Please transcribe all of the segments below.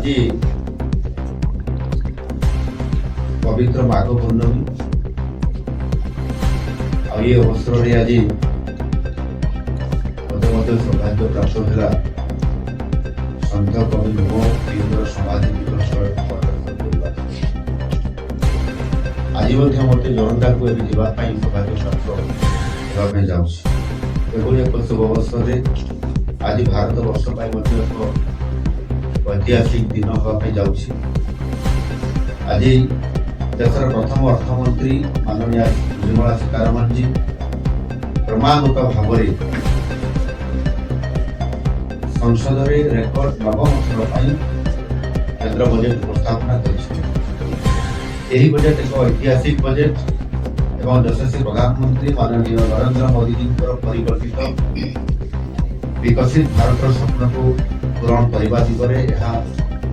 आज पवित्र माघ पूर्णमी ये अवसर में आज मत सौभाग्य प्राप्त है सन्त कवि मोह समाधि आज मत जोरंदा को जावाई सौभाग्य प्राप्त होगा जाऊँगी एक शुभ अवसर में आज भारत वर्ष एक ऐतिहासिक दिन होगा जाऊँगी आज देशर प्रथम अर्थमंत्री माननीय निर्मला सीतारमण जी क्रमागत भाव संसद में रेकर्ड नवम थर केंद्र बजेट उपस्थापना कर बजेट एक ऐतिहासिक बजेट एवं यशस्वी प्रधानमंत्री माननीय नरेंद्र मोदी जी परिकल्पित विकसित भारत स्वप्न को पूरण करने दिगरे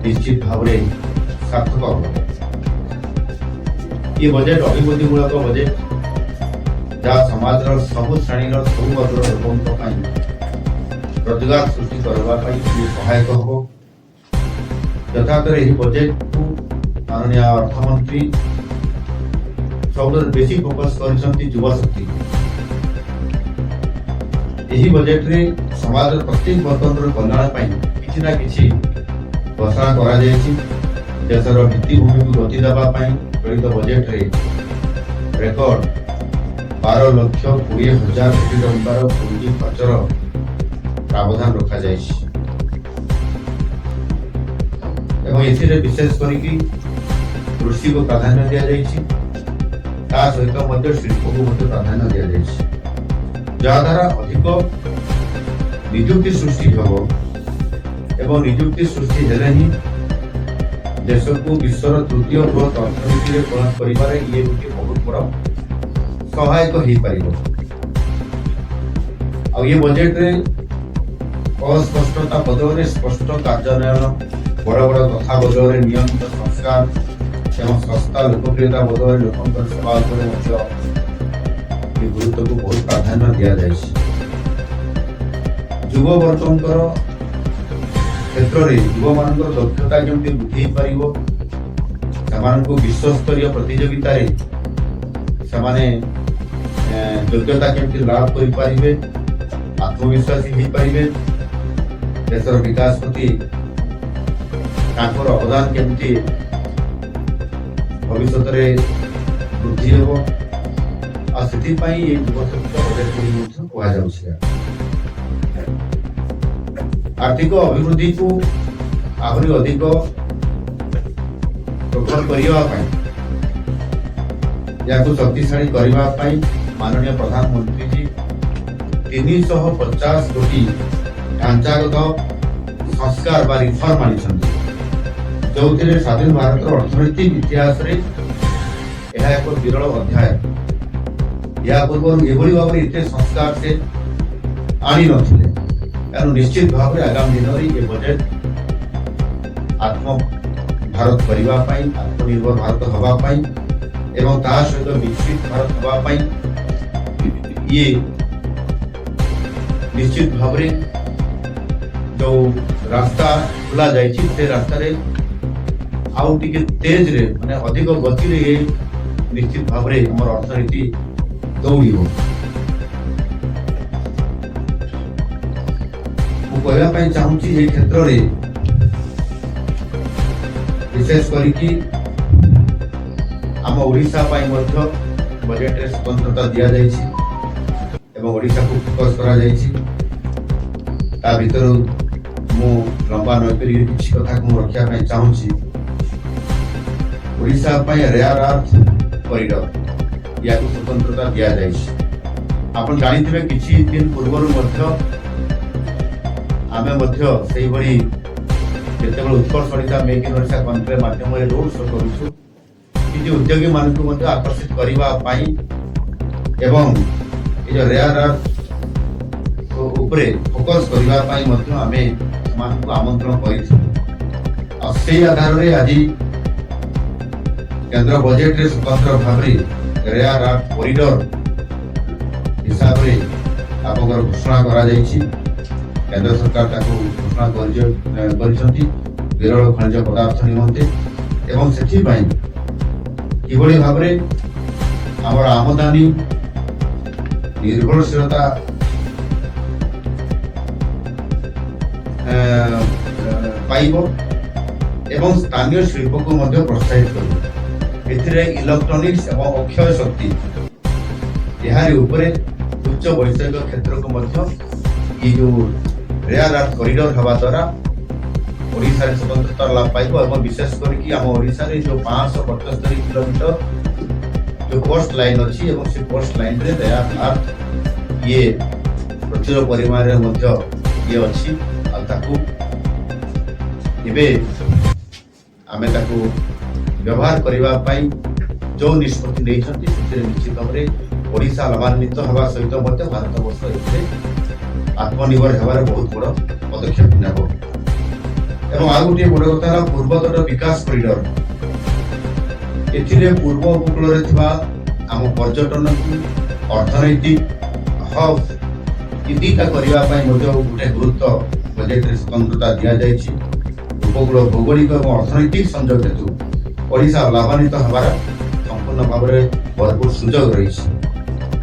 निश्चित भाव सार्थक होगा। ये बजेट अभिवृद्धिमूलक बजेट जहाँ समाज सबु श्रेणी सब वर्गर लोकों रोजगार सृष्टि करने सहायक हम यथार्थ यह बजेट को माननीय अर्थमंत्री सब बेसी फोकस कर युवशक्ति यही बजेट रे समाज प्रत्येक वर्ग कल्याण किसी ना किसी घोषणा करा देशर भित्तिभूमि को गति देवाई चलित बजेट रे रेकर्ड 12,20,000 कोटी टंकार पुंजी खर्चर प्रावधान रखा विशेष करके कृषि को प्राधान्य दि जाइए सहित शिल्प को प्राधान्य दि जाइए जहाद्वारा अधिक निजुक्ति सृष्टि हो एवं निजुक्ति सृष्टि हेले ही देश को विश्वर तृतीय बृहत अर्थनीति परिणत करिबारे ये गोटे बहुत बड़ सहायक हो पारिबो। आ ये बजेट रे अस्पष्टता बदल स्पष्ट कार्यान्वयन बड़ बड़ कथा बदल नियमित संस्कार एवं सस्ता लोकप्रियता बदल लोक सेवा गुरुत्व को बहुत प्राधान्य दि जाए। युव वर्गंकर क्षेत्र में युव मान दक्षता जमी वृद्धि पार विश्वस्तरीय प्रतियोगिता योग्यता केमती लाभ करें आत्मविश्वासी हो पारे देशर विकास प्रति अवदान केमती भविष्य वृद्धि हो आर्थिक अभिवृद्धि को आहरी अधिक प्रखर करने शक्तिशाली करने माननीय प्रधानमंत्री जी 350 कोटी ढांचागत संस्कार बा रिफॉर्म आनी जो स्वाधीन भारत अर्थनैतिक इतिहास रे यह एक विरल अध्याय या पूर्व एभली भाव में इतने संस्कार से आनी नथिले तेणु निश्चित भाव में आगामी दिन में ये बजेट आत्म भारत करने आत्मनिर्भर भारत हवापाई एवं ता सहित विकसित भारत हवापाई ये निश्चित भाव में जो रास्ता खुला जाए रास्ता रे आउ टिके तेज रे माने अधिक गति रे निश्चित भाव में हमर अर्थनीति दौड़ी हो कहवाई चाहूँगी ये क्षेत्र में विशेष करके आम ओडिशा बजेट रे स्वतंत्रता दि जाइए ओडिशा को फोकस करा भीतर मु लंबा नईकर किसी कथा को रखा चाहूँगी ओडिशा रेयर अर्थ कॉरिडोर या स्वतंत्रता दि जाए आप जानते किसी दिन पूर्व आमे से भली जिते Utkarsh Odisha make in Odisha conclave माध्यम रोड शो करूँ कि उद्योगी मान को आकर्षित करने एवं ये रेयर अर्थ उपरे फोकस करने आमंत्रण कर आधार में आज केंद्र बजेट रे स्वतंत्र भाव रेयर अर्थ कॉरिडोर हिसाब से आपको घोषणा करा केंद्र सरकार घोषणा ବିରଳ ଖଣିଜ ପଦାର୍ଥ ନିମନ୍ତେ ଏବଂ ସେଥିପାଇଁ କିଭଳି ଭାବରେ ଆମର ଆମଦାନୀ ନିର୍ଭରଶୀଳତା ପାଇବ ଏବଂ ସ୍ଥାନୀୟ ଶିଳ୍ପକୁ ମଧ୍ୟ ପ୍ରୋତ୍ସାହିତ କରିବ। ଏଥିରେ ଇଲେକ୍ଟ୍ରୋନିକ୍ସ ଏବଂ ଅକ୍ଷୟ ଶକ୍ତି ଏହାରି ଉପରେ ଉଚ୍ଚ ବୈଷୟିକ କ୍ଷେତ୍ରକୁ ମଧ୍ୟ ଏଇ ଯୋଉ ରେୟାର ଆର୍ଥ କରିଡର ହେବା ଦ୍ୱାରା ଓଡ଼ିଶାରେ ସ୍ୱତନ୍ତ୍ରତା ଲାଭ ପାଇବ ଏବଂ ବିଶେଷ କରିକି ଆମ ଓଡ଼ିଶାରେ ଯୋଉ 572 କିଲୋମିଟର ଯୋଉ କୋଷ୍ଟ ଲାଇନ ଅଛି ଏବଂ ସେ କୋଷ୍ଟ ଲାଇନରେ ରେୟାର ଆର୍ଥ ଇଏ ପ୍ରଚୁର ପରିମାଣରେ ମଧ୍ୟ ଇଏ ଅଛି ଆଉ ତାକୁ ଏବେ ଆମେ ତାକୁ ବ୍ୟବହାର କରିବା ପାଇଁ ଯୋଉ ନିଷ୍ପତ୍ତି ନେଇଛନ୍ତି ସେଥିରେ ନିଶ୍ଚିତ ଭାବରେ ଓଡ଼ିଶା ଲାଭାନ୍ୱିତ ହେବା ସହିତ ମଧ୍ୟ ଭାରତବର୍ଷ ଏଥିରେ ଆତ୍ମନିର୍ଭର ହେବାର ବହୁତ ବଡ଼ ପଦକ୍ଷେପ ନେବ। ଏବଂ ଆଉ ଗୋଟିଏ ବଡ଼ କଥା ହେଲା ପୂର୍ବତଟ ବିକାଶ କରିଡର। ଏଥିରେ ପୂର୍ବ ଉପକୂଳରେ ଥିବା ଆମ ପର୍ଯ୍ୟଟନକୁ ଅର୍ଥନୈତିକ ହବ୍ ଏ ଦୁଇଟା କରିବା ପାଇଁ ମଧ୍ୟ ଗୋଟେ ଗୁରୁତ୍ୱ ବଜେଟରେ ସ୍ୱତନ୍ତ୍ରତା ଦିଆଯାଇଛି। ଉପକୂଳ ଭୌଗୋଳିକ ଏବଂ ଅର୍ଥନୈତିକ ସଂଯୋଗ ହେତୁ ଓଡ଼ିଶା ଲାଭାନ୍ୱିତ ହେବାର ସମ୍ପୂର୍ଣ୍ଣ ଭାବରେ ଭରପୁର ସୁଯୋଗ ରହିଛି।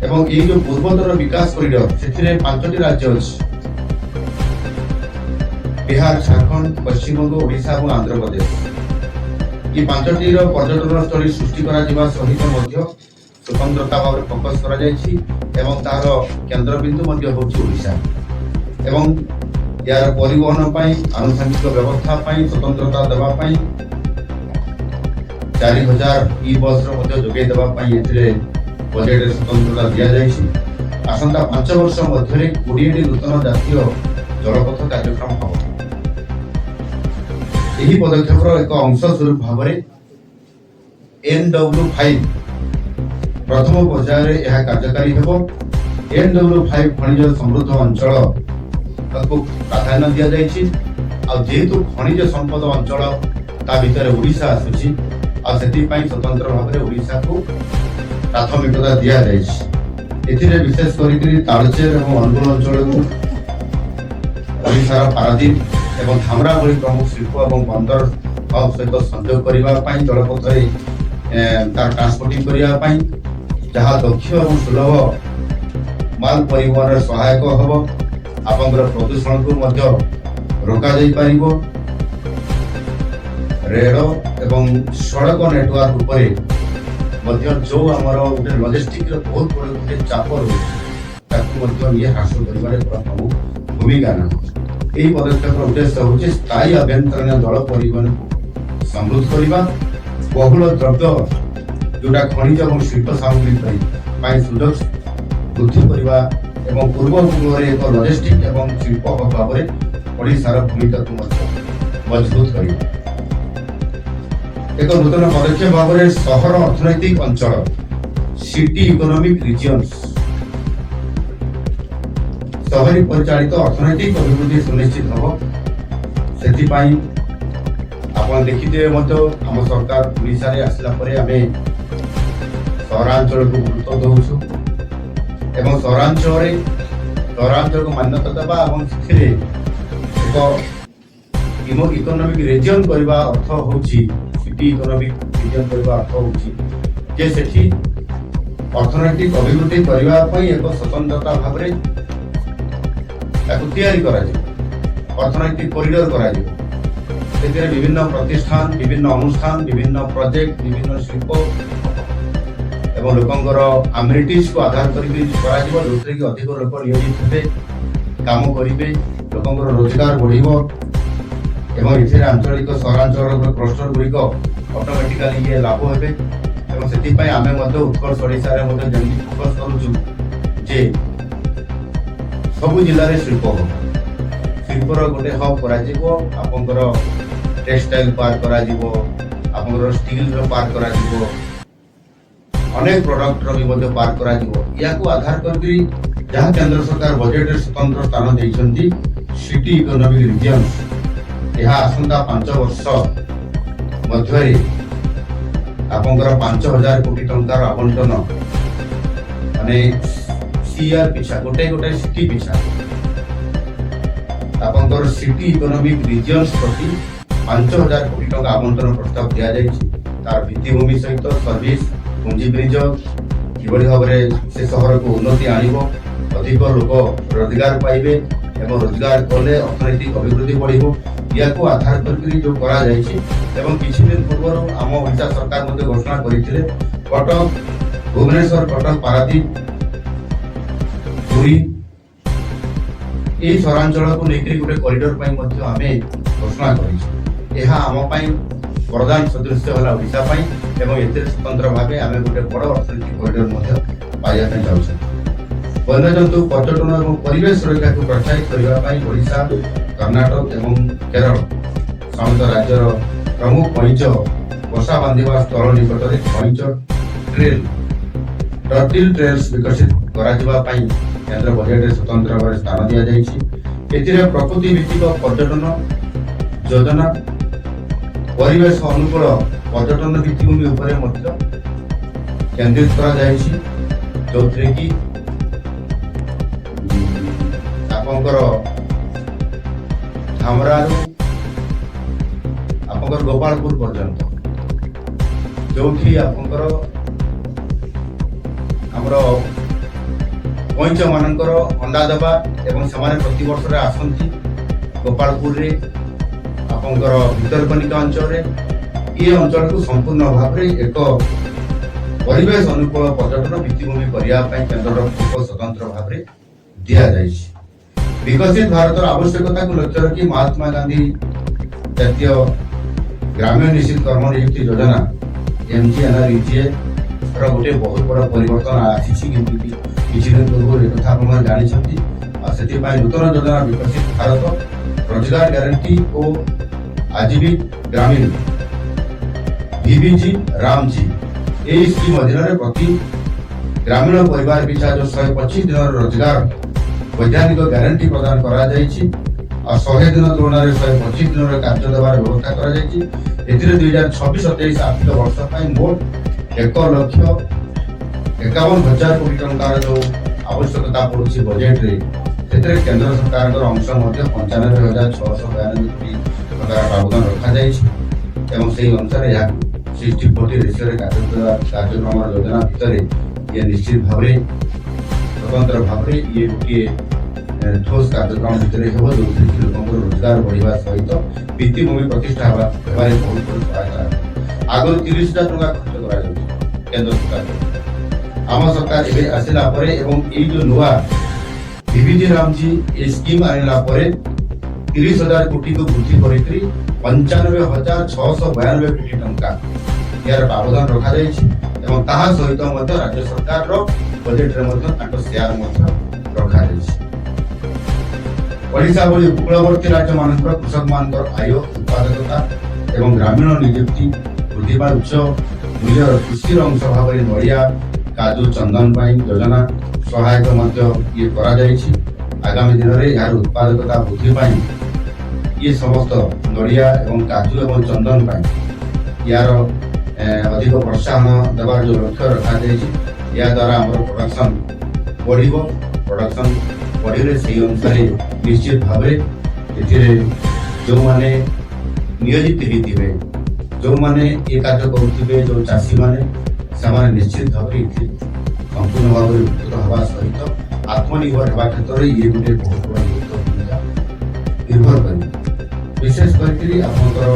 ଏବଂ ଏଇ ଯୋଉ ପୂର୍ବତର ବିକାଶ କରିଡର ସେଥିରେ 5ଟି ରାଜ୍ୟ ଅଛି, ବିହାର, ଝାଡ଼ଖଣ୍ଡ, ପଶ୍ଚିମବଙ୍ଗ, ଓଡ଼ିଶା ଏବଂ ଆନ୍ଧ୍ରପ୍ରଦେଶ। এই 5ଟିର ପର୍ଯ୍ୟଟନ ସ୍ଥଳୀ ସୃଷ୍ଟି କରାଯିବା ସହିତ ମଧ୍ୟ ସ୍ୱତନ୍ତ୍ରତା ଭାବରେ ଫୋକସ କରାଯାଇଛି ଏବଂ ତାହାର କେନ୍ଦ୍ରବିନ୍ଦୁ ମଧ୍ୟ ହେଉଛି ଓଡ଼ିଶା। ଏବଂ ଏହାର ପରିବହନ ପାଇଁ ଆନୁଷଙ୍ଗିକ ବ୍ୟବସ୍ଥା ପାଇଁ ସ୍ୱତନ୍ତ୍ରତା ଦେବା ପାଇଁ 4000 ଇ ବସ୍ର ମଧ୍ୟ ଯୋଗାଇ ଦେବା ପାଇଁ ଏଥିରେ ବଜେଟରେ ସ୍ୱତନ୍ତ୍ରତା ଦିଆଯାଇଛି। ଆସନ୍ତା 5 ବର୍ଷ ମଧ୍ୟରେ 20ଟି ନୂତନ ଜାତୀୟ ଜଳପଥ କାର୍ଯ୍ୟକ୍ରମ ହେବ। ଏହି ପଦକ୍ଷେପର ଏକ ଅଂଶ ସ୍ୱରୂପ ଭାବରେ NW5 ପ୍ରଥମ ପର୍ଯ୍ୟାୟରେ ଏହା କାର୍ଯ୍ୟକାରୀ ହେବ। NW5 ଖଣିଜ ସମୃଦ୍ଧ ଅଞ୍ଚଳ ତାକୁ ପ୍ରାଧାନ୍ୟ ଦିଆଯାଇଛି ଆଉ ଯେହେତୁ ଖଣିଜ ସମ୍ପଦ ଅଞ୍ଚଳ ତା ଭିତରେ ଓଡ଼ିଶା ଆସୁଛି ଆଉ ସେଥିପାଇଁ ସ୍ୱତନ୍ତ୍ର ଭାବରେ ଓଡ଼ିଶାକୁ ପ୍ରାଥମିକତା ଦିଆଯାଇଛି। ଏଥିରେ ବିଶେଷ କରିକି ତାଳଚେର ଏବଂ ଅନୁଗୁଳ ଅଞ୍ଚଳକୁ ଓଡ଼ିଶାର ପାରାଦୀପ ଏବଂ ଧାମରା ଭଳି ପ୍ରମୁଖ ଶିଳ୍ପ ଏବଂ ବନ୍ଦର ହବ୍ ସହିତ ସଂଯୋଗ କରିବା ପାଇଁ ଜଳପଥରେ ତାର ଟ୍ରାନ୍ସପୋର୍ଟିଂ କରିବା ପାଇଁ ଯାହା ଦକ୍ଷ ଏବଂ ସୁଲଭ ମାଲ ପରିବହନରେ ସହାୟକ ହେବ। ଆପଣଙ୍କର ପ୍ରଦୂଷଣକୁ ମଧ୍ୟ ରୋକାଯାଇ ପାରିବ। ରେଳ ଏବଂ ସଡ଼କ ନେଟୱାର୍କ ଉପରେ ମଧ୍ୟ ଯୋଉ ଆମର ଗୋଟେ ଲଜିଷ୍ଟିକର ବହୁତ ବଡ଼ ଗୋଟେ ଚାପ ରହୁଛି ତାକୁ ମଧ୍ୟ ଇଏ ହ୍ରାସ କରିବାରେ ପ୍ରମୁଖ ଭୂମିକା ନେବ। ଏହି ପଦକ୍ଷେପର ଉଦ୍ଦେଶ୍ୟ ହେଉଛି ସ୍ଥାୟୀ ଆଭ୍ୟନ୍ତରୀଣ ଜଳ ପରିବହନକୁ ସମୃଦ୍ଧ କରିବା, ବହୁଳ ଦ୍ରବ୍ୟ ଯୋଉଟା ଖଣିଜ ଏବଂ ଶିଳ୍ପ ସାମଗ୍ରୀ ପାଇଁ ସୁଯୋଗ ବୃଦ୍ଧି କରିବା ଏବଂ ପୂର୍ବ ଉପକୂଳରେ ଏକ ଲଜିଷ୍ଟିକ ଏବଂ ଶିଳ୍ପ ହବ୍ ଭାବରେ ଓଡ଼ିଶାର ଭୂମିକାକୁ ମଧ୍ୟ ମଜବୁତ କରିବା। ଏକ ନୂତନ ପଦକ୍ଷେପ ଭାବରେ ସହର ଅର୍ଥନୈତିକ ଅଞ୍ଚଳ ସିଟି ଇକୋନୋମିକ ରିଜିଅନ୍ସ ସହରୀ ପରିଚାଳିତ ଅର୍ଥନୈତିକ ଅଭିବୃଦ୍ଧି ସୁନିଶ୍ଚିତ ହେବ। ସେଥିପାଇଁ ଆପଣ ଦେଖିଥିବେ ମଧ୍ୟ ଆମ ସରକାର ଓଡ଼ିଶାରେ ଆସିଲା ପରେ ଆମେ ସହରାଞ୍ଚଳକୁ ଗୁରୁତ୍ୱ ଦେଉଛୁ ଏବଂ ସହରାଞ୍ଚଳକୁ ମାନ୍ୟତା ଦେବା ଏବଂ ସେଥିରେ ଏକ ଇକୋନୋମିକ ରିଜିଅନ୍ କରିବା ଅର୍ଥ ହେଉଛି ସିଟି ଇକୋନୋମିକ ରିଜିଅନ୍ କରିବା ଅର୍ଥ ହେଉଛି ଯେ ସେଠି ଅର୍ଥନୈତିକ ଅଭିବୃଦ୍ଧି କରିବା ପାଇଁ ଏକ ସ୍ୱତନ୍ତ୍ରତା ଭାବରେ ତାକୁ ତିଆରି କରାଯିବ, ଅର୍ଥନୈତିକ କରିଡର କରାଯିବ। ସେଥିରେ ବିଭିନ୍ନ ପ୍ରତିଷ୍ଠାନ, ବିଭିନ୍ନ ଅନୁଷ୍ଠାନ, ବିଭିନ୍ନ ପ୍ରୋଜେକ୍ଟ, ବିଭିନ୍ନ ଶିଳ୍ପ ଏବଂ ଲୋକଙ୍କର ଆମ୍ୟୁନିଟିଜକୁ ଆଧାର କରିକି କରାଯିବ, ଯୋଉଥିରେ କି ଅଧିକ ଲୋକ ନିୟୋଜିତ ହେବେ, କାମ କରିବେ, ଲୋକଙ୍କର ରୋଜଗାର ବଢ଼ିବ ଏବଂ ଏଥିରେ ଆଞ୍ଚଳିକ ସହରାଞ୍ଚଳର କ୍ଲଷ୍ଟର ଗୁଡ଼ିକ ଅଟୋମେଟିକାଲି ଇଏ ଲାଭ ହେବେ। ଏବଂ ସେଥିପାଇଁ ଆମେ ମଧ୍ୟ ଉତ୍କଳ ଓଡ଼ିଶାରେ ମଧ୍ୟ ଯେମିତି ଫୋକସ୍ କରୁଛୁ ଯେ ସବୁ ଜିଲ୍ଲାରେ ଶିଳ୍ପ ହବ, ଶିଳ୍ପର ଗୋଟେ ହବ୍ କରାଯିବ। ଆପଣଙ୍କର ଟେକ୍ସଟାଇଲ ପାର୍କ କରାଯିବ, ଆପଣଙ୍କର ଷ୍ଟିଲର ପାର୍କ କରାଯିବ, ଅନେକ ପ୍ରଡକ୍ଟର ବି ମଧ୍ୟ ପାର୍କ କରାଯିବ। ଏହାକୁ ଆଧାର କରିକି ଯାହା କେନ୍ଦ୍ର ସରକାର ବଜେଟରେ ସ୍ୱତନ୍ତ୍ର ସ୍ଥାନ ଦେଇଛନ୍ତି ସିଟି ଇକୋନୋମିକ ରିଜିଅନ୍ସ, ଏହା ଆସନ୍ତା 5 ବର୍ଷ ମଧ୍ୟରେ ଆପଣଙ୍କର 5000 କୋଟି ଟଙ୍କାର ଆବଣ୍ଟନ ମାନେ ସିଆର ପିଛା ଗୋଟେ ସିଟି ପିଛା ଆପଣଙ୍କର ସିଟି ଇକୋନୋମିକ ରିଜିଅନ୍ସ ପ୍ରତି 5,000 କୋଟି ଟଙ୍କା ଆବଣ୍ଟନ ପ୍ରସ୍ତାବ ଦିଆଯାଇଛି। ତାର ଭିତ୍ତିଭୂମି ସହିତ ସର୍ଭିସ ପୁଞ୍ଜି ବିନିଯୋଗ କିଭଳି ଭାବରେ ସେ ସହରକୁ ଉନ୍ନତି ଆଣିବ, ଅଧିକ ଲୋକ ରୋଜଗାର ପାଇବେ ଏବଂ ରୋଜଗାର କଲେ ଅର୍ଥନୈତିକ ଅଭିବୃଦ୍ଧି ବଢ଼ିବ, ইয়াକୁ ଆଧାର କରିକି ଯୋଉ କରାଯାଇଛି। ଏବଂ କିଛି ଦିନ ପୂର୍ବରୁ ଆମ ଓଡ଼ିଶା ସରକାର ମଧ୍ୟ ଘୋଷଣା କରିଥିଲେ କଟକ, ଭୁବନେଶ୍ୱର, କଟକ, ପାରାଦୀପ, ପୁରୀ এই ସହରାଞ୍ଚଳକୁ ନେଇକରି ଗୋଟେ କରିଡର ପାଇଁ ମଧ୍ୟ ଆମେ ଘୋଷଣା କରିଛୁ। ଏହା ଆମ ପାଇଁ ବରଦାନ ସଦୃଶ୍ୟ ହେଲା ଓଡ଼ିଶା ପାଇଁ ଏବଂ ଏଥିରେ ସ୍ୱତନ୍ତ୍ର ଭାବେ ଆମେ ଗୋଟେ ବଡ଼ ଅର୍ଥନୈତିକ କରିଡର ମଧ୍ୟ ପାଇବା ପାଇଁ ଯାଉଛୁ। ବନ୍ୟଜନ୍ତୁ ପର୍ଯ୍ୟଟନ ଏବଂ ପରିବେଶ ସୁରକ୍ଷାକୁ ପ୍ରୋତ୍ସାହିତ କରିବା ପାଇଁ ଓଡ଼ିଶା, କର୍ଣ୍ଣାଟକ ଏବଂ କେରଳ ସମେତ ରାଜ୍ୟର ପ୍ରମୁଖ କଇଁଛ ବସା ବାନ୍ଧିବା ସ୍ଥଳ ନିକଟରେ କଇଁଛ ଟ୍ରେଲ୍ସ ବିକଶିତ କରାଯିବା ପାଇଁ କେନ୍ଦ୍ର ବଜେଟରେ ସ୍ୱତନ୍ତ୍ର ଭାବରେ ସ୍ଥାନ ଦିଆଯାଇଛି। ଏଥିରେ ପ୍ରକୃତି ଭିତ୍ତିକ ପର୍ଯ୍ୟଟନ ଯୋଜନା, ପରିବେଶ ଅନୁକୂଳ ପର୍ଯ୍ୟଟନ ଭିତ୍ତିଭୂମି ଉପରେ ମଧ୍ୟ କେନ୍ଦ୍ରିତ କରାଯାଇଛି, ଯୋଉଥିରେ କି ଆପଣଙ୍କର ଧାମରାରୁ ଆପଣଙ୍କର ଗୋପାଳପୁର ପର୍ଯ୍ୟନ୍ତ, ଯୋଉଠି ଆପଣଙ୍କର ଆମର କଇଁଛ ମାନଙ୍କର ଅଣ୍ଡା ଦେବା ଏବଂ ସେମାନେ ପ୍ରତିବର୍ଷରେ ଆସନ୍ତି ଗୋପାଳପୁରରେ ଆପଣଙ୍କର ଭିତରକନିକା ଅଞ୍ଚଳରେ। ଏ ଅଞ୍ଚଳକୁ ସମ୍ପୂର୍ଣ୍ଣ ଭାବରେ ଏକ ପରିବେଶ ଅନୁକୂଳ ପର୍ଯ୍ୟଟନ ଭିତ୍ତିଭୂମି କରିବା ପାଇଁ କେନ୍ଦ୍ରର ସ୍ୱତନ୍ତ୍ର ଭାବରେ ଦିଆଯାଇଛି। ବିକଶିତ ଭାରତର ଆବଶ୍ୟକତାକୁ ଲକ୍ଷ୍ୟ ରଖି ମହାତ୍ମା ଗାନ୍ଧୀ ଜାତୀୟ ଗ୍ରାମୀଣ ନିଶ୍ଚିତ କର୍ମନିଯୁକ୍ତି ଯୋଜନା MGNREGA ର ଗୋଟେ ବହୁତ ବଡ଼ ପରିବର୍ତ୍ତନ ଆସିଛି। କିନ୍ତୁ କିଛି ଦିନ ପୂର୍ବରୁ ଏକଥା ଆପଣମାନେ ଜାଣିଛନ୍ତି। ଆଉ ସେଥିପାଇଁ ନୂତନ ଯୋଜନା ବିକଶିତ ଭାରତ ରୋଜଗାର ଗ୍ୟାରେଣ୍ଟି ଓ ଆଜୀବିକ ଗ୍ରାମୀଣ VBG ରାମଜୀ ଏହି ସ୍କିମ୍ ଅଧୀନରେ ପ୍ରତି ଗ୍ରାମୀଣ ପରିବାର ପିଛା ଯୋଉ 125 ଦିନର ରୋଜଗାର ବୈଧାନିକ ଗ୍ୟାରେଣ୍ଟି ପ୍ରଦାନ କରାଯାଇଛି। ଆଉ 100 ଦିନ ତୁଳନାରେ 125 ଦିନର କାର୍ଯ୍ୟ ଦେବାର ବ୍ୟବସ୍ଥା କରାଯାଇଛି। ଏଥିରେ 2026-27 ଆର୍ଥିକ ବର୍ଷ ପାଇଁ ମୋଟ 1,51,000 କୋଟି ଟଙ୍କାର ଯୋଉ ଆବଶ୍ୟକତା ପଡୁଛି ବଜେଟରେ, ସେଥିରେ କେନ୍ଦ୍ର ସରକାରଙ୍କର ଅଂଶ ମଧ୍ୟ 95,692 କୋଟି ଟଙ୍କାର ପ୍ରାବଧାନ ରଖାଯାଇଛି ଏବଂ ସେହି ଅନୁସାରେ ଏହାକୁ 60-40 ରେସିଓରେ କାର୍ଯ୍ୟକ୍ରମର ଯୋଜନା ଭିତରେ ଇଏ ନିଶ୍ଚିତ ଭାବରେ ସ୍ୱତନ୍ତ୍ର ଭାବରେ ଇଏ ଗୋଟିଏ ଠୋସ୍ କାର୍ଯ୍ୟକ୍ରମ ଭିତରେ ହେବ, ଯେଉଁଥିରେ କି ଲୋକଙ୍କର ରୋଜଗାର ବଢ଼ିବା ସହିତ ଭିତ୍ତିଭୂମି ପ୍ରତିଷ୍ଠା ହେବାରେ ବହୁତ ସହାୟତା। ଆଗରୁ 30,000 ଟଙ୍କା ଖର୍ଚ୍ଚ କରାଯାଉଛି କେନ୍ଦ୍ର ସରକାର, ଆମ ସରକାର ଏବେ ଆସିଲା ପରେ ଏବଂ ଏଇ ଯୋଉ ନୂଆ VBG ରାମଜୀ ଏ ସ୍କିମ୍ ଆଣିଲା ପରେ 30,000 କୋଟିକୁ ବୃଦ୍ଧି କରିକି 95,692 କୋଟି ଟଙ୍କା ଏହାର ପ୍ରାବଧାନ ରଖାଯାଇଛି ଏବଂ ତାହା ସହିତ ମଧ୍ୟ ରାଜ୍ୟ ସରକାରର ବଜେଟରେ ମଧ୍ୟ ତାଙ୍କ ସେୟାର ମଧ୍ୟ ରଖାଯାଇଛି। ଓଡ଼ିଶା ଭଳି ଉପକୂଳବର୍ତ୍ତୀ ରାଜ୍ୟମାନଙ୍କର କୃଷକମାନଙ୍କର ଆୟ, ଉତ୍ପାଦକତା ଏବଂ ଗ୍ରାମୀଣ ନିଯୁକ୍ତି ବୃଦ୍ଧି ପାଇଁ ଉଚ୍ଚ ମୂଲ୍ୟର କୃଷିର ଅଂଶ ଭାବରେ ନଡ଼ିଆ, କାଜୁ, ଚନ୍ଦନ ପାଇଁ ଯୋଜନା ସହାୟକ ମଧ୍ୟ ଇଏ କରାଯାଇଛି। ଆଗାମୀ ଦିନରେ ଏହାର ଉତ୍ପାଦକତା ବୃଦ୍ଧି ପାଇଁ ଇଏ ସମସ୍ତ ନଡ଼ିଆ ଏବଂ କାଜୁ ଏବଂ ଚନ୍ଦନ ପାଇଁ ଏହାର ଅଧିକ ପ୍ରୋତ୍ସାହନ ଦେବାର ଯୋଉ ଲକ୍ଷ୍ୟ ରଖାଯାଇଛି, ଏହା ଦ୍ୱାରା ଆମର ପ୍ରଡକ୍ସନ ବଢ଼ିବ। ପ୍ରଡକ୍ସନ ବଢ଼ିଲେ ସେହି ଅନୁସାରେ ନିଶ୍ଚିତ ଭାବରେ ଏଥିରେ ଯେଉଁମାନେ ନିୟୋଜିତ ହେଇଥିବେ, ଯେଉଁମାନେ ଏ କାର୍ଯ୍ୟ କରୁଥିବେ, ଯେଉଁ ଚାଷୀମାନେ, ସେମାନେ ନିଶ୍ଚିତ ଭାବରେ ଏଥିରେ ସମ୍ପୂର୍ଣ୍ଣ ଭାବରେ ଉପକୃତ ହେବା ସହିତ ଆତ୍ମନିର୍ଭର ହେବା କ୍ଷେତ୍ରରେ ଇଏ ଗୋଟେ ବହୁତ ବଡ଼ ଗୁରୁତ୍ୱ ଭୂମିକା ନିର୍ଭର କରିବ। ବିଶେଷ କରିକି ଆପଣଙ୍କର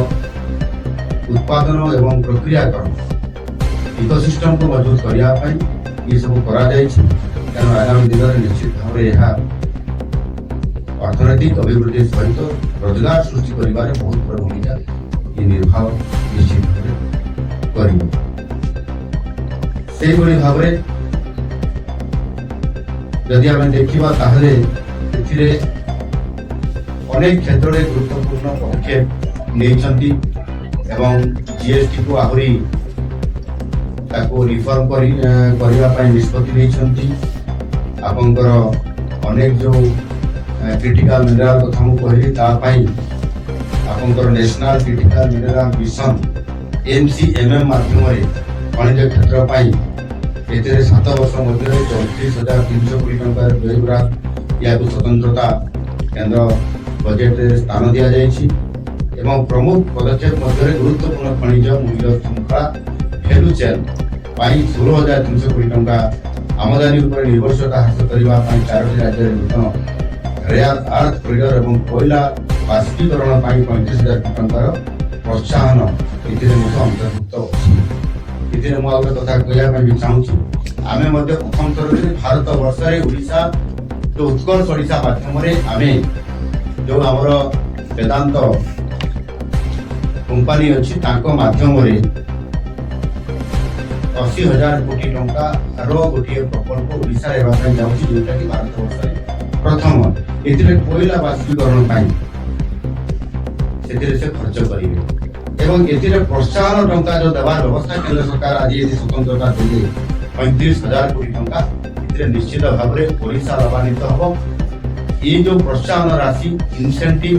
ଉତ୍ପାଦନ ଏବଂ ପ୍ରକ୍ରିୟାକରଣ ଇକୋସିଷ୍ଟମକୁ ମଜବୁତ କରିବା ପାଇଁ ଏସବୁ କରାଯାଇଛି। ତେଣୁ ଆଗାମୀ ଦିନରେ ନିଶ୍ଚିତ ଭାବରେ ଏହା ଅର୍ଥନୈତିକ ଅଭିବୃଦ୍ଧି ସହିତ ରୋଜଗାର ସୃଷ୍ଟି କରିବାରେ ବହୁତ ବଡ଼ ଭୂମିକା ନିର୍ବାହ ନିଶ୍ଚିତ ଭାବରେ କରିବ। ସେଇଭଳି ଭାବରେ ଯଦି ଆମେ ଦେଖିବା ତାହେଲେ ଏଥିରେ ଅନେକ କ୍ଷେତ୍ରରେ ଗୁରୁତ୍ୱପୂର୍ଣ୍ଣ ପଦକ୍ଷେପ ନେଇଛନ୍ତି ଏବଂ GSTକୁ ଆହୁରି ତାକୁ ରିଫର୍ମ କରିବା ପାଇଁ ନିଷ୍ପତ୍ତି ନେଇଛନ୍ତି। ଆପଣଙ୍କର ଅନେକ ଯୋଉ କ୍ରିଟିକାଲ ମିନେରାଲ କଥା ମୁଁ କହିଲି, ତା ପାଇଁ ଆପଣଙ୍କର national critical mineral mission NCMM ମାଧ୍ୟମରେ ଖଣିଜ କ୍ଷେତ୍ର ପାଇଁ ଏଥିରେ 7 ବର୍ଷ ମଧ୍ୟରେ 34,300 କୋଟି ଟଙ୍କାର ବ୍ୟୟବରାଦ ଏହାକୁ ସ୍ୱତନ୍ତ୍ରତା କେନ୍ଦ୍ର ବଜେଟରେ ସ୍ଥାନ ଦିଆଯାଇଛି ଏବଂ ପ୍ରମୁଖ ପଦକ୍ଷେପ ମଧ୍ୟରେ ଗୁରୁତ୍ୱପୂର୍ଣ୍ଣ ଖଣିଜ ମୂଲ୍ୟ ଶୃଙ୍ଖଳା ଭ୍ୟାଲୁ ଚେନ୍ ପାଇଁ 16,300 କୋଟି ଟଙ୍କା, ଆମଦାନୀ ଉପରେ ନିର୍ଭରଶୀଳତା ହ୍ରାସ କରିବା ପାଇଁ 4ଟି ରାଜ୍ୟରେ ନୂତନ ରେୟାର ଆର୍ଥ କରିଡର ଏବଂ କୋଇଲା ବାଷ୍ପୀକରଣ ପାଇଁ 35,000 କୋଟି ଟଙ୍କାର ପ୍ରୋତ୍ସାହନ ଏଥିରେ ମଧ୍ୟ ଅନ୍ତର୍ଭୁକ୍ତ ଅଛି। ଏଥିରେ ମୁଁ ଆଉ ଗୋଟେ କଥା କହିବା ପାଇଁ ବି ଚାହୁଁଛି, ଆମେ ମଧ୍ୟ ପ୍ରଥମ ଥର ଭାରତ ବର୍ଷରେ ଓଡ଼ିଶା ଯୋଉ ଉତ୍କର୍ଷ ଓଡ଼ିଶା ମାଧ୍ୟମରେ ଆମେ ଯୋଉ ଆମର ବେଦାନ୍ତ କମ୍ପାନୀ ଅଛି ତାଙ୍କ ମାଧ୍ୟମରେ 80,000 କୋଟି ଟଙ୍କାର ଗୋଟିଏ ପ୍ରକଳ୍ପ ଓଡ଼ିଶାରେ ହେବା ପାଇଁ ଯାଉଛି, ଯୋଉଟାକି ଭାରତ ବର୍ଷରେ ପ୍ରଥମ। ଏଥିରେ କୋଇଲା ବାଷ୍ପୀକରଣ ପାଇଁ ସେଥିରେ ସେ ଖର୍ଚ୍ଚ କରିବେ ଏବଂ ଏଥିରେ ପ୍ରୋତ୍ସାହନ ଟଙ୍କା ଯୋଉ ଦେବାର ବ୍ୟବସ୍ଥା କେନ୍ଦ୍ର ସରକାର ଆଜି ସ୍ୱତନ୍ତ୍ରତା ଦେଲେ 35,000 କୋଟି ଟଙ୍କା, ଏଥିରେ ନିଶ୍ଚିତ ଭାବରେ ଓଡ଼ିଶା ଲାଭାନ୍ୱିତ ହବ। ये जो प्रोत्साहन राशि इनसेंटिव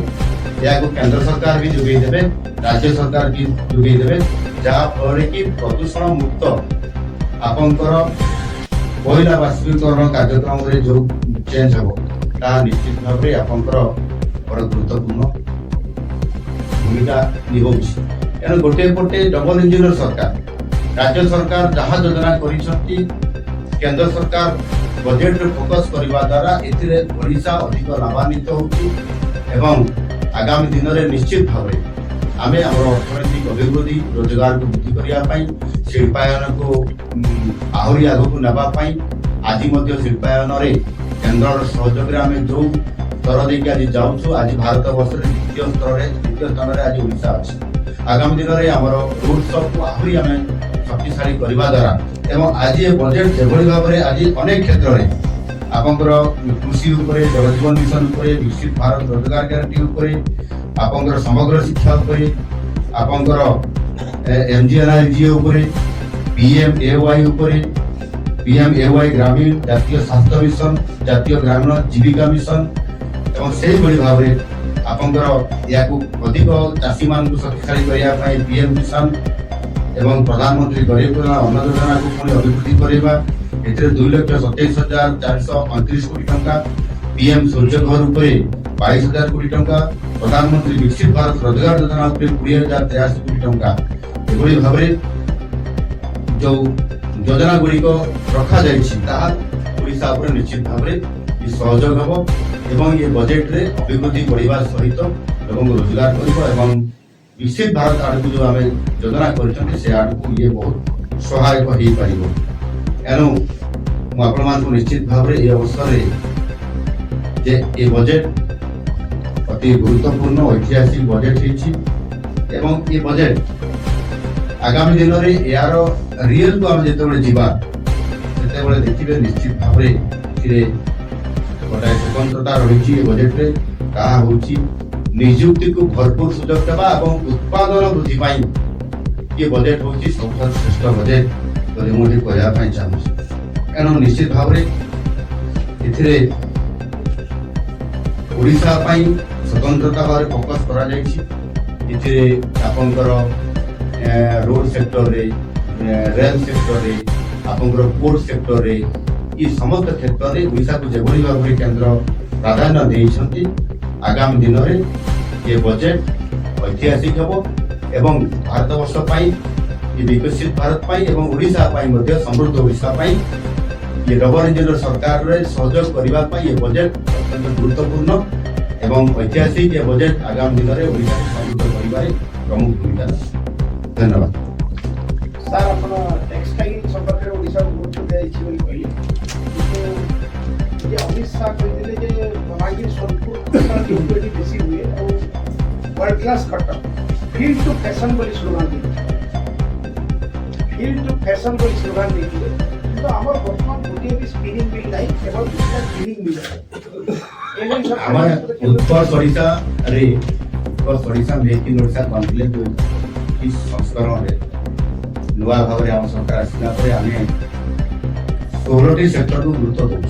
या केंद्र सरकार भी जोगे देवे, राज्य सरकार भी जोगे देवे, जहाँ फल कि प्रदूषण मुक्त आपंकर कोयला बाष्पीकरण कार्यक्रम रे जो चेंज हो ता निश्चित भाव में आपंकर बड़ गुरुत्वपूर्ण भूमिका निभाउछि। एनु गोटे पटे डबल इंजिन सरकार, राज्य सरकार जहाँ योजना करिसंती, केंद्र सरकार बजेट रे फोकस करबा द्वारा एथिरे ओडिशा अधिक लाभान्वित होउछि एवं आगामी दिन में निश्चित भाव आमे हमर अर्थनैतिक अभिवृद्धि रोजगार को वृद्धि करिया पई, शिल्पायन को आहुरी आगो को नबा पई आज मध्य शिल्पायन रे केंद्र सहयोग रे आमे जो स्तर देके आज जाउछु। आज भारत वर्ष रे द्वितीय स्थान रे आज ओडिशा अछि। आगामी दिन में हमर रूट सब को आहुरी आमे शक्तिशाली करबा द्वारा एवं आज ये बजेट जेभली भाव में आज अनेक क्षेत्र में आपंकर कृषि उपरे, जल जीवन मिशन उपरे, विकसित भारत रोजगार ग्यारंटी उपरे, आपंकर समग्र शिक्षा उपरे, आपंकर एमजीएनआरजीए उपरे, पीएमएवाई उपरे, पीएमएवाई ग्रामीण जातीय स्वास्थ्य मिशन, जातीय ग्रामीण जीविका मिशन एवं से भली भाव में आपंकर या अधिक चाषी मान शक्तिशाली करने पीएम किसान एवं प्रधानमंत्री गरीब कल्याण अन्न योजना को पुणी अभिवृद्धि करवा, 2,27,429 कोटी टंका, पीएम सूर्य घर उपरे 22,000 कोटी टंका, प्रधानमंत्री विकसित भारत रोजगार योजना उपरे 20,083 कोटी टंका। एभली भाव जो योजना गुड़िक रखा ओडिशा उपरे निश्चित भाव में सहयोग हम एवं ये बजेट रे अभिवृद्धि बढ़िया सहित रोजगार कर विकसित भारत आड़ को जो आम योजना कर आड़ को ये बहुत सहायक हो पार। एणु मुझे निश्चित भाव में ये अवसर जे ये बजेट अति गुरुत्वपूर्ण ऐतिहासिक बजेट एवं ये बजेट आगामी दिन में यार रियल को आम जो जीवा से देखिए निश्चित भाव में गोटाए स्वतंत्रता रही बजेट रे कहा होची नियुक्ति को भरपूर सुजोग देवा और उत्पादन वृद्धि पाई ये बजेट होची सबसे श्रेष्ठ बजेट बोली मुझे कहवाई चाहूँ। एणु निश्चित भाव में एथिरे ओडिशा पाई स्वतंत्रता भाव फोकस करा जायछि। एथिरे आपनकर रोड सेक्टर रे, रेल सेक्टर रे, आपनकर पोर्ट सेक्टर रे, ये समस्त क्षेत्र में ओडिशा को जेभली भाव में केंद्र प्राधान्य देइछंती। आगामी दिन में ये बजेट ऐतिहासिक हम एवं भारत वर्ष पाई, ये विकसित भारत पाई एवं ओडिशा पाई मध्य समृद्ध ओडिशा पाई ये डबल इंजिन सरकार रे सहयोग करबा पाई ये बजेट अत्यंत गुरुत्वपूर्ण एवं ऐतिहासिक ये बजेट आगामी दिन में ओडिशा को समृद्ध करिबारे प्रमुख भूमिका। धन्यवाद। सर अपन टेक्सटाइल संपर्क में ओडिशा को गुरुत्व देइछि बोली कहली, ये अमित शाह कहले जे बलांगीर सोनपुर कटक यूनिटी बेसी हुए और world class Cuttack field to fashion बोली स्लोगान दी, फील्ड टू फैशन बोली स्लोगान दी। तो हमर वर्तमान गोटे भी स्पिनिंग मिल नहीं, केवल दूसरा स्पिनिंग मिल है। हमारे उत्कर्ष ओडिशा रे Utkarsh Odisha make in Odisha conclave की संस्करण रे नुआ भाव में आम सरकार आसला पर आम 16टी सेक्टर को गुरुत्व दौर।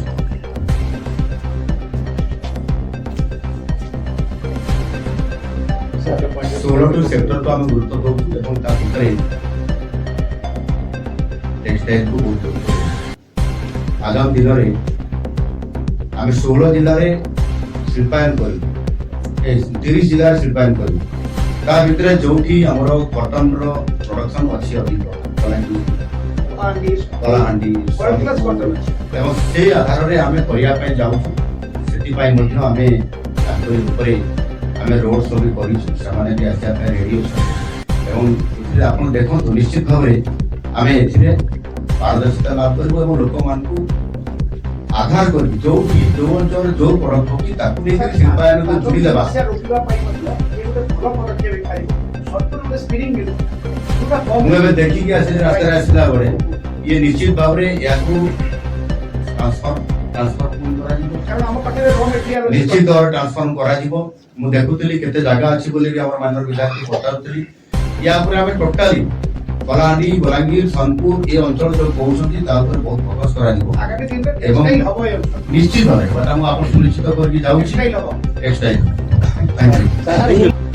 16टी सेक्टर को आम गुरुत्व दौर एवं टेक्सटाइल को गुरुत्व दौर। आगामी दिन में आम 16 जिले में शिल्पायन कर 30 जिले शिल्पायन कर ତା ଭିତରେ ଯୋଉଠି ଆମର କଟନର ପ୍ରଡକ୍ସନ ଅଛି ଅଧିକ କଳାହାଣ୍ଡି World class cotton ଅଛି। ଏବଂ ସେଇ ଆଧାରରେ ଆମେ କରିବା ପାଇଁ ଯାଉଛୁ। ସେଥିପାଇଁ ମଧ୍ୟ ଆମେ ତାଙ୍କରି ଉପରେ ଆମେ ରୋଡ୍ ଶୋ ବି କରିଛୁ, ସେମାନେ ବି ଆସିବା ପାଇଁ ରେଡି ଅଛନ୍ତି। ଏବଂ ଏଥିରେ ଆପଣ ଦେଖନ୍ତୁ ନିଶ୍ଚିତ ଭାବରେ ଆମେ ଏଥିରେ ପାରଦର୍ଶିତା ଲାଭ କରିବୁ ଏବଂ ଲୋକମାନଙ୍କୁ ଆଧାର କରିବୁ ଯୋଉଠି ଯୋଉ ଅଞ୍ଚଳରେ ଯୋଉ ପ୍ରଡକ୍ଟ ହଉଛି ତାକୁ ନେଇକରି ଶିଳ୍ପାୟନକୁ ଯୋଡ଼ି ଦେବା। ସମସ୍ୟା ରୋକିବା ପାଇଁ ମଧ୍ୟ ଇଏ ଗୋଟେ ଭଲ ପଦକ୍ଷେପ ହେଇପାରିବ। ସର୍ତ୍ତରୁ ଗୋଟେ ସ୍ପିରିଂ ମିଳୁ ଯୋଉଟା କମ୍ ମୁଁ ଏବେ ଦେଖିକି ଆସିଲି ରାସ୍ତାରେ ଆସିଲା ବେଳେ ଇଏ ନିଶ୍ଚିତ ଭାବରେ ଏହାକୁ ଟ୍ରାନ୍ସଫର୍ମ କରାଯିବ। କାରଣ ଆମ ପାଖରେ ର ମେଟେରିଆଲ ଅଛି। ନିଶ୍ଚିତ ଭାବରେ ଟ୍ରାନ୍ସଫର୍ମ କରାଯିବ। ମୁଁ ଦେଖୁଥିଲି କେତେ ଜାଗା ଅଛି ବୋଲି ବି ଆମର ମାନର ବିଧାୟକ ପଚାରୁଥିଲି। ୟା ଉପରେ ଆମେ ଟୋଟାଲି କଳାହାଣ୍ଡି ବଲାଙ୍ଗୀର ସୋନପୁର ଏ ଅଞ୍ଚଳ ଯୋଉ କହୁଛନ୍ତି ତା ଉପରେ ବହୁତ ଫୋକସ କରାଯିବ। ଆଗାମୀ ଦିନରେ ଏବଂ ଟେକ୍ସଟାଇଲ ହବ ଏ ଅଞ୍ଚଳ। ନିଶ୍ଚିତ ଭାବରେ ମୁଁ ଆପଣ ସୁନିଶ୍ଚିତ କରିକି ଯାଉଛି textile hub. Textile. Thank you.